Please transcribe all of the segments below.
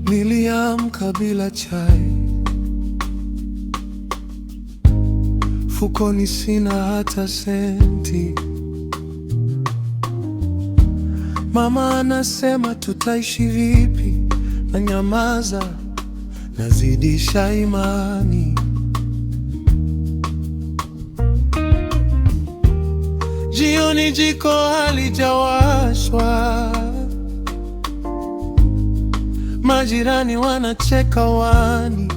Niliamka bila chai, fukoni sina hata senti. Mama anasema tutaishi vipi? Na nyamaza, nazidisha imani. Jioni jiko halijawashwa, majirani wanacheka wani.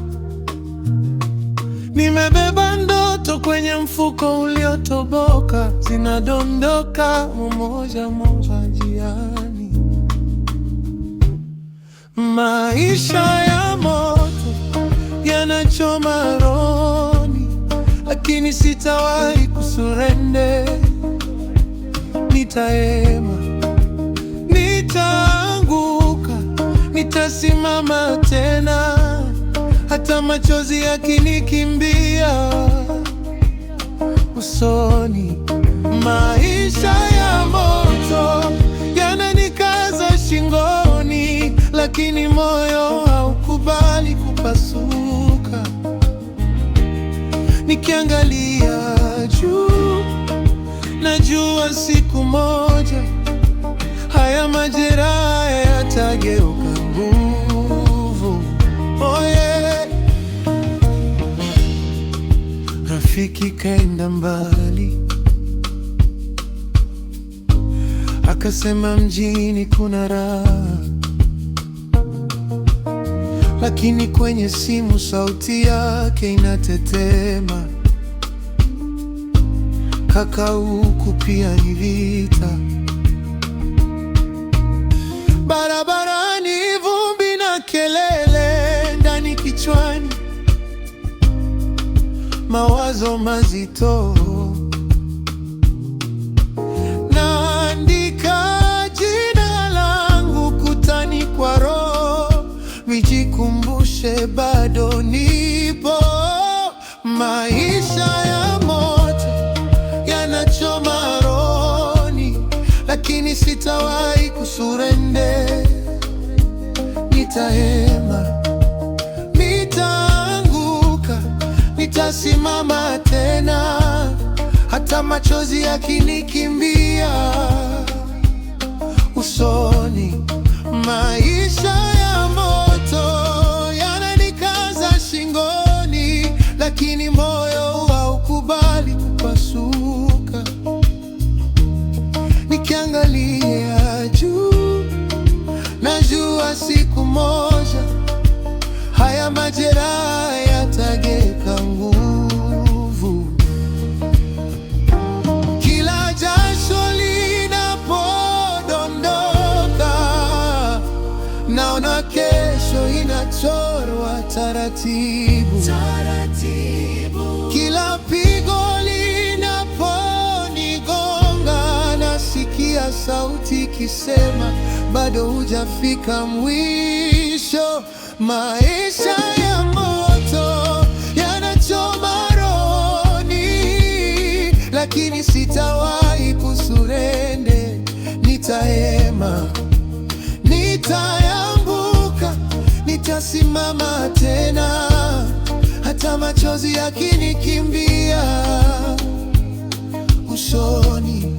Nimebeba ndoto kwenye mfuko uliotoboka, zinadondoka mmoja mmoja njiani. Maisha ya moto yanachoma rohoni, lakini sitawahi kusurende. Nitaema, nitaanguka, nitasimama tena, hata machozi yakinikimbia usoni. Maisha ya moto yananikaza shingoni, lakini moyo haukubali kupasuka. Nikiangalia juu, najua siku moja haya majeraha yatageuka nguvu. Oh yeah. Rafiki kaenda mbali, akasema mjini kuna raha, lakini kwenye simu sauti yake inatetema. Kaka, huku pia ni vita. Barabarani vumbi na kelele, ndani kichwani mawazo mazito. Naandika jina langu kutani kwa roho, nijikumbushe bado nipo. Maisha ya moto yanachoma rohoni, lakini sitawahi kusurende. Nitahema, nitaanguka, nitasimama tena, hata machozi yakinikimbia usoni. Maisha ya moto yananikaza shingoni, lakini moyo haukubali kupasuka. Nikiangalia juu, najua siku moja haya majeraha yatageuka nguvu. Kila jasho linapodondoka, naona kesho inachorwa taratibu. Kila pigo linaponigonga, nasikia sauti ikisema bado hujafika mwisho. Maisha ya moto yanachoma rohoni, lakini sitawahi kusurende. Nitaema, nitaanguka, nitasimama tena, hata machozi yakinikimbia usoni.